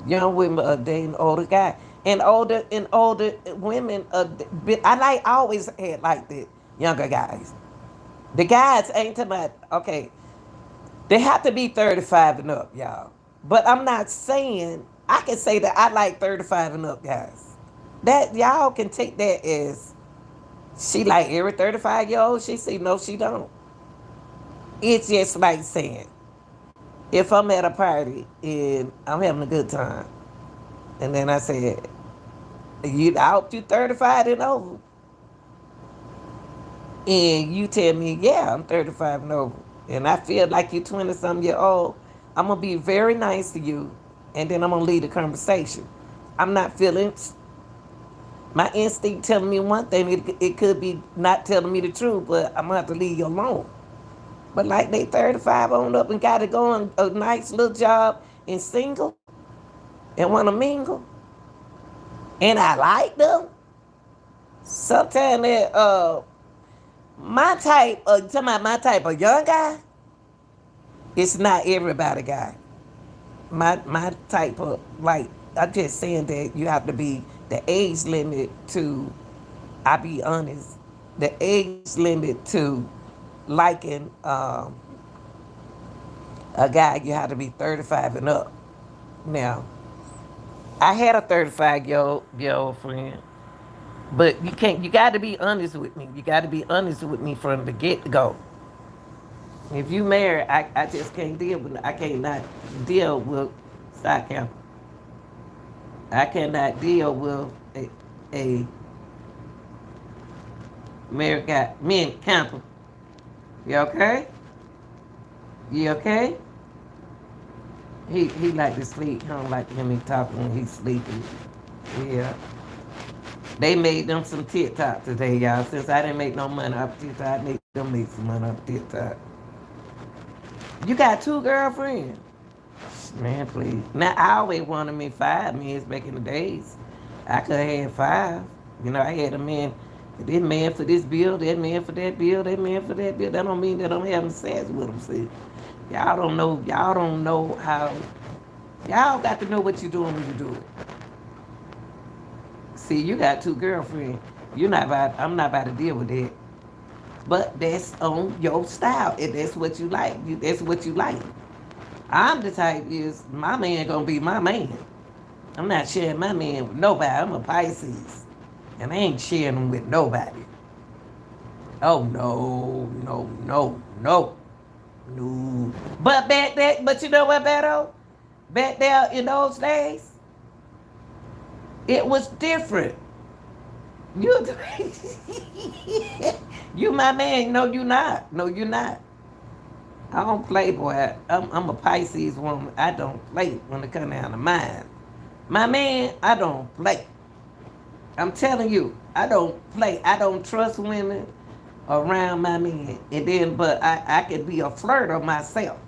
Young women are dating older guys. And older women I always had like the younger guys. The guys ain't talking about, okay, they have to be 35 and up, y'all. But I'm not saying I can say that I like 35 and up guys. That y'all can take that as she like every 35-year-old. She say no, she don't. It's just like saying if I'm at a party and I'm having a good time, and then I said, I hope you 35 and over, and you tell me, yeah, I'm 35 and over, and I feel like you're 20 some year old, I'm gonna be very nice to you, and then I'm gonna lead the conversation. I'm not feeling my instinct telling me one thing, it could be not telling me the truth, but I'm gonna have to leave you alone. But like they 35 on up and got it going, a nice little job and single and want to mingle, and I like them. Sometimes that my type of talking about my type of young guy, it's not everybody guy. My type of like I'm just saying that you have to be the age limit to I be honest, the age limit to liking a guy you have to be 35 and up. Now, I had a 35-year-old friend, but you got to be honest with me. You got to be honest with me from the get go. If you married, I just can't deal with I cannot deal with side camp. I cannot deal with a married guy, men camper. You okay? You okay? He like to sleep. He don't like to hear me talking when he's sleeping. Yeah. They made them some TikTok today, y'all. Since I didn't make no money off TikTok, I made them make some money off TikTok. You got two girlfriends? Man, please. Now, I always wanted me 5 men back in the days. I could have had 5. You know, I had a man, this man for this bill, that man for that bill, that man for that bill. That don't mean that I'm having sex with them, see. Y'all don't know how, y'all got to know what you're doing when you do it. See, you got two girlfriends. I'm not about to deal with that. But that's on your style. And that's what you like. That's what you like. I'm the type is my man gonna be my man. I'm not sharing my man with nobody. I'm a Pisces. And I ain't sharing them with nobody. Oh no, no, no, no. No. But but you know what, Beto? Back there in those days, it was different. You, you my man. No, you not. No, you not. I don't play, boy. I'm a Pisces woman. I don't play when it comes down to mine. My man, I don't play. I'm telling you, I don't play. I don't trust women around my man. And then, but I can be a flirter myself.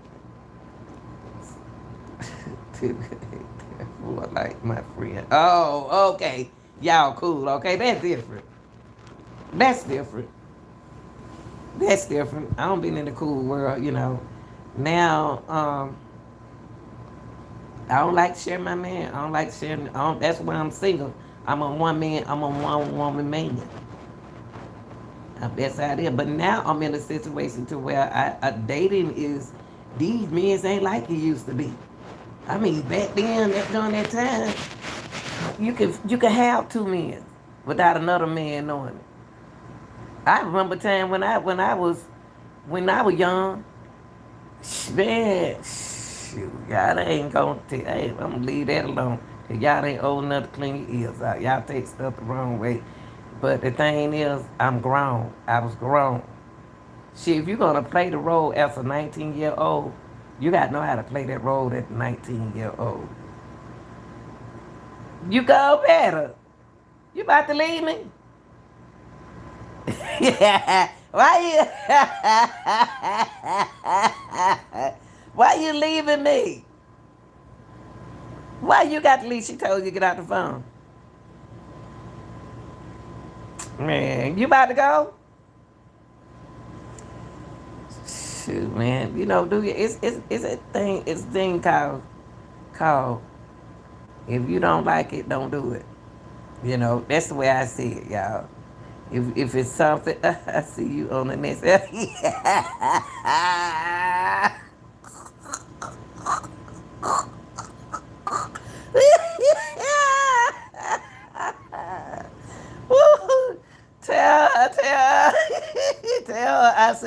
Like my friend. Oh, okay. Y'all cool. Okay, that's different. That's different. That's different. I don't been in the cool world, you know. Now, I don't like sharing my man. I don't like sharing. That's why I'm single. I'm a one man. I'm a one woman man. That's how it is. But now I'm in a situation to where dating is these men ain't like it used to be. I mean, back then, during that time, you can have 2 men without another man knowing it. I remember a time when I was young. Man, shoot, y'all ain't gonna tell. Hey, I'm gonna leave that alone. Cause y'all ain't old enough to clean your ears out. Y'all take stuff the wrong way. But the thing is, I'm grown. I was grown. Shit, if you're gonna play the role as a 19-year-old, you gotta know how to play that role at 19-year-old. You go better. You about to leave me? Yeah. Why you leaving me? Why you got to leave? She told you to get out the phone. Man, you about to go? Shoot, man. You know, do you? It's a thing called. If you don't like it, don't do it. You know, that's the way I see it, y'all. If it's something, I see you on the next.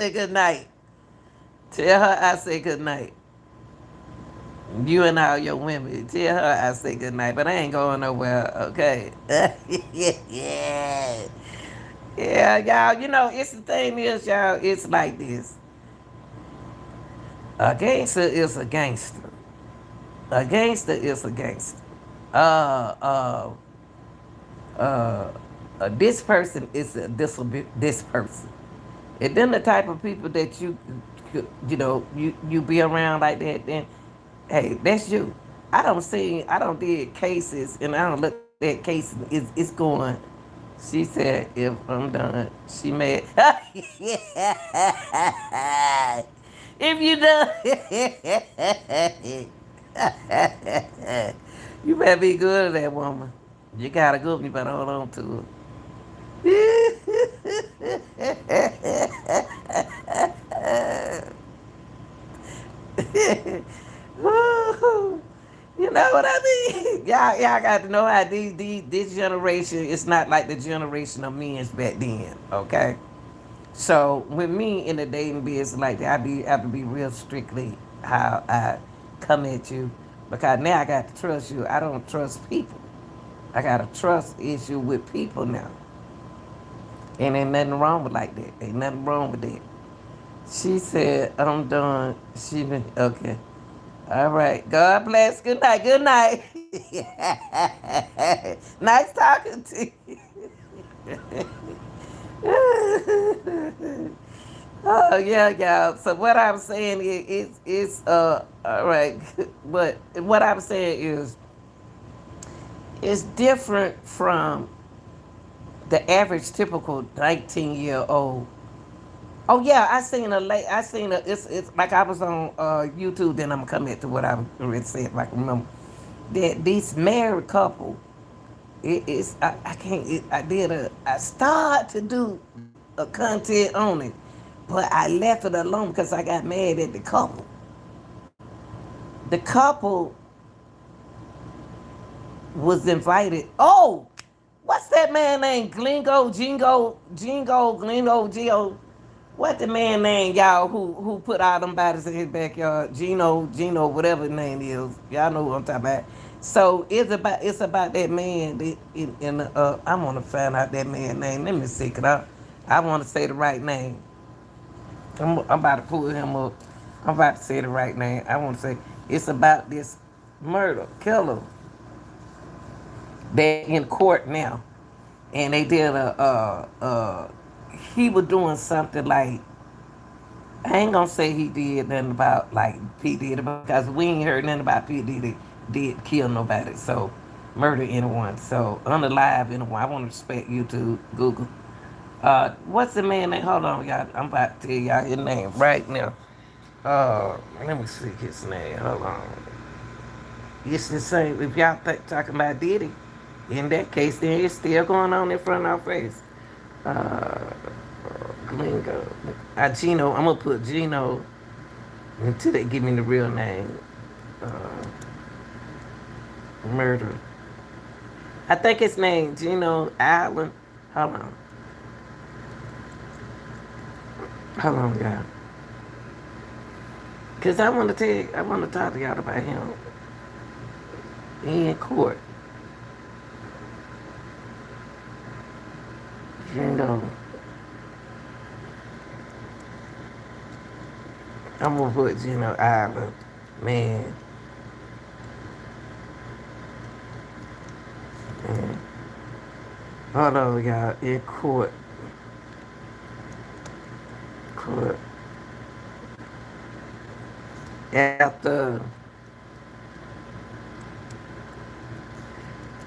said good night. Tell her I said good night. You and all your women. Tell her I say good night, but I ain't going nowhere, okay? Yeah. Yeah, y'all, it's the thing is, y'all, it's like this. A gangster is a gangster. A gangster is a gangster. Uh, uh, uh, this person is this person. And then the type of people that you be around like that, then hey, that's you. I don't did cases, and I don't look at cases. It's going. She said, if I'm done, she mad. If you done, you better be good at that woman. You got a good one, you better hold on to it. Woo. You know what I mean? Y'all got to know how this generation, it's not like the generation of men's back then, okay? So with me in the dating business like that, I have to be real strictly how I come at you, because now I got to trust you. I don't trust people. I got a trust issue with people now. And ain't nothing wrong with like that. Ain't nothing wrong with that. She said, I'm done. She been, okay. All right. God bless. Good night. Good night. Nice talking to you. Oh yeah, y'all. So what I'm saying is all right. But what I'm saying is it's different from the average typical 19-year-old. Oh yeah, I seen a. It's like I was on YouTube. Then I'm coming to what I already said. If I can remember that these married couple. I can't. I started to do a content on it, but I left it alone because I got mad at the couple. The couple was invited. Oh, what's that man named? Glingo. What the man name, y'all, who put all them bodies in his backyard? Gino, whatever his name is. Y'all know who I'm talking about. So it's about that man. I want to find out that man's name. Let me see, cause I want to say the right name. I'm about to pull him up. I'm about to say the right name. I want to say it's about this killer. They're in court now, and they did he was doing something like, I ain't gonna say he did nothing about like P Diddy, because we ain't heard nothing about P Diddy did kill nobody, so murder anyone, so unalive anyone. I want to respect you to Google. What's the man name? Hold on, y'all. I'm about to tell y'all his name right now. Let me see his name. Hold on. It's the same. If y'all talking about Diddy, in that case, then it's still going on in front of our face. Glingo. Gino. I'm gonna put Gino until they give me the real name. Murder. I think his name Gino Allen. Hold on. Hold on, y'all. Cause I want to talk to y'all about him. He in court. Gino. I'm gonna put Gino Allen. Man. Hold on, y'all. In court. After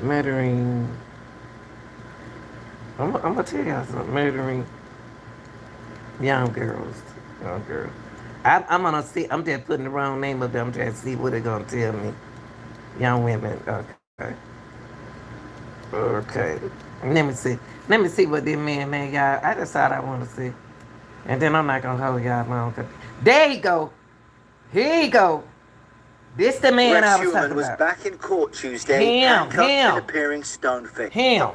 murdering, I'm gonna tell y'all something. Murdering young girls. I'm gonna see. I'm just putting the wrong name up there. I'm trying to see what they're gonna tell me. Young women. Okay. Let me see what this man name, y'all. I just thought I want to see. And then I'm not gonna hold y'all long. There he go. Here he go. This the man I was talking was about. Back in court Tuesday, handcuffed and appearing stone-faced. Him.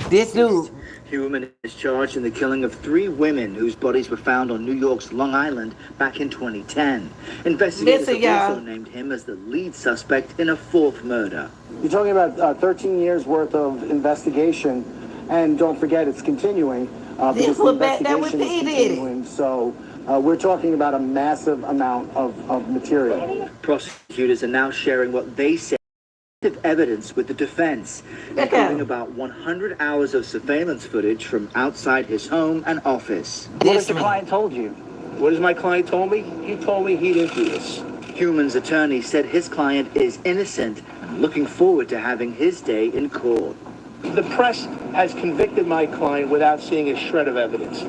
This dude. Human is charged in the killing of 3 women whose bodies were found on New York's Long Island back in 2010. Investigators have also named him as the lead suspect in a 4th murder. You're talking about 13 years worth of investigation, and don't forget it's continuing because the investigation is continuing. So we're talking about a massive amount of material. Prosecutors are now sharing what they say evidence with the defense, including about 100 hours of surveillance footage from outside his home and office. What has the client told you? What has my client told me? He told me he didn't do this. Human's attorney said his client is innocent and looking forward to having his day in court. The press has convicted my client without seeing a shred of evidence.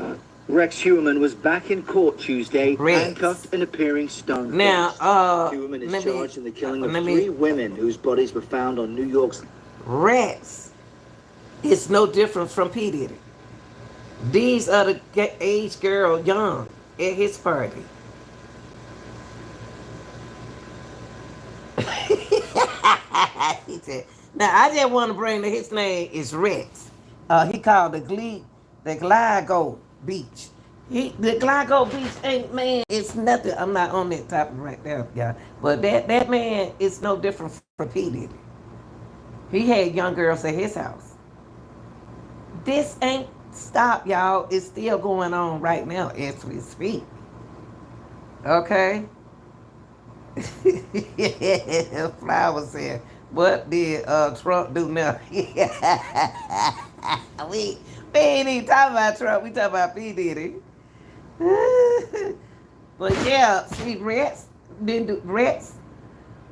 Rex Human was back in court Tuesday, handcuffed and appearing stone-faced. Now, Human is charged in the killing of 3 women whose bodies were found on New York's... Rex is no different from P Diddy. These are the age girl young at his party. He said, now I just want to bring that his name is Rex. He called the Gilgo Beach. The Gilgo Beach ain't, man, it's nothing. I'm not on that topic right there, y'all. But that man is no different from P Diddy. He had young girls at his house. This ain't stopped, y'all. It's still going on right now as we speak. Okay? Flower said, what did Trump do now? we ain't even talking about Trump. We talking about P Diddy. But yeah, see, Rex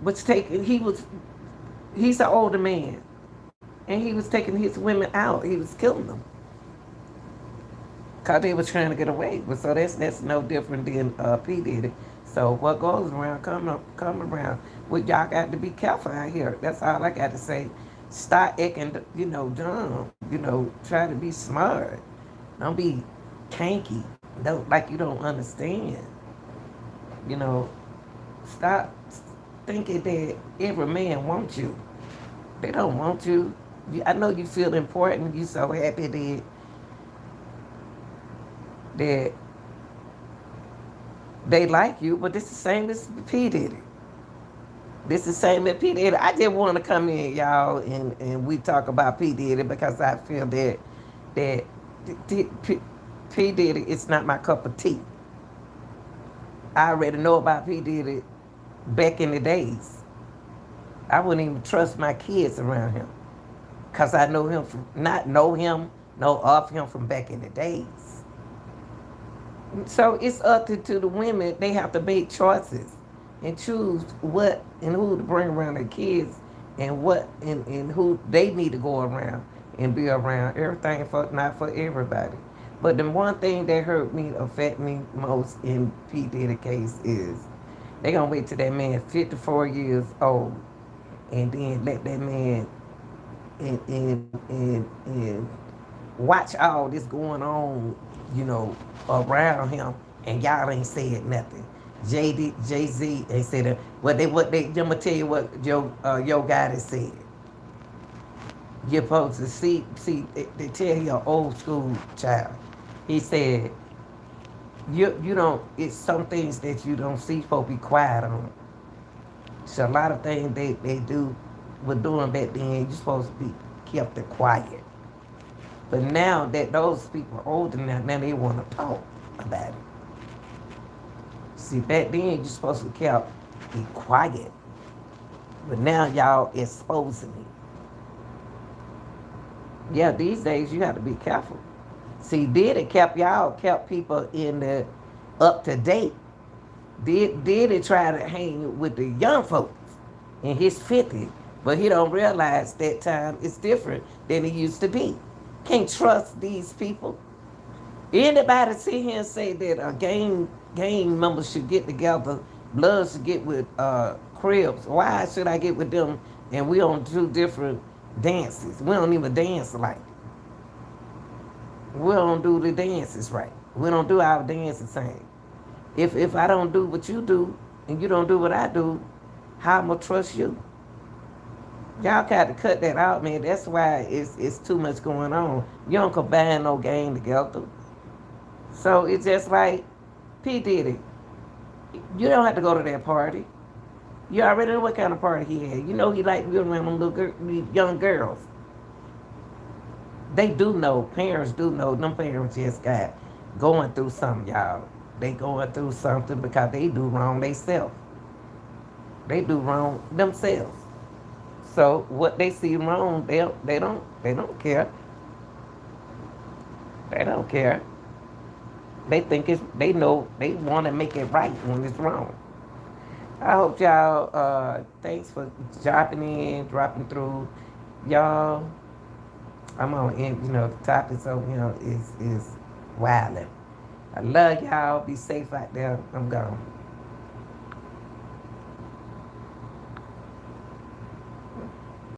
was taking, he's an older man. And he was taking his women out. He was killing them. Because they was trying to get away. So that's no different than P Diddy. So what goes around, come around. Well, y'all got to be careful out here. That's all I got to say. Start acting, dumb. Try to be smart. Don't be tanky. Like you don't understand. Stop thinking that every man wants you. They don't want you. I know you feel important. You so happy that they like you, but this is the same as P Diddy. This is the same as P Diddy. I just want to come in, y'all, and we talk about P Diddy because I feel that P Diddy is not my cup of tea. I already know about P Diddy back in the days. I wouldn't even trust my kids around him because I know him know of him from back in the days. So it's up to the women. They have to make choices and choose what and who to bring around their kids and what and who they need to go around and be around. Everything not for everybody. But the one thing that affect me most in P Diddy case is they gonna wait till that man 54 years old and then let that man and watch all this going on, around him, and y'all ain't said nothing. Jay-Z ain't said that. I'm gonna tell you what your guy has said. You're supposed to see, they tell you an old school child. He said, you don't, it's some things that you don't see folks be quiet on. So a lot of things they do, were doing back then, you're supposed to be kept it quiet. But now that those people are older now they want to talk about it. See, back then you're supposed to be quiet. But now y'all exposing it. Yeah, these days you have to be careful. See, Diddy kept people in the up to date. Diddy try to hang with the young folks in his 50s, but he don't realize that time is different than it used to be. Can't trust these people. Anybody sit here and say that a gang members should get together, Bloods should get with Cribs. Why should I get with them and we on 2 different dances? We don't even dance alike. We don't do the dances right. We don't do our dances same. If I don't do what you do and you don't do what I do, how am I trust you? Y'all got to cut that out, man. That's why it's too much going on. You don't combine no game together. So it's just like P Diddy. You don't have to go to that party. You already know what kind of party he had. You know he like to be around them young girls. They do know. Parents do know. Them parents just got going through something, y'all. They going through something because they do wrong themselves. They do wrong themselves. So what they see wrong, they don't care. They don't care. They think they know they want to make it right when it's wrong. I hope y'all thanks for dropping through. Y'all, I'm on the topic, so is wildin'. I love y'all. Be safe out there. I'm gone.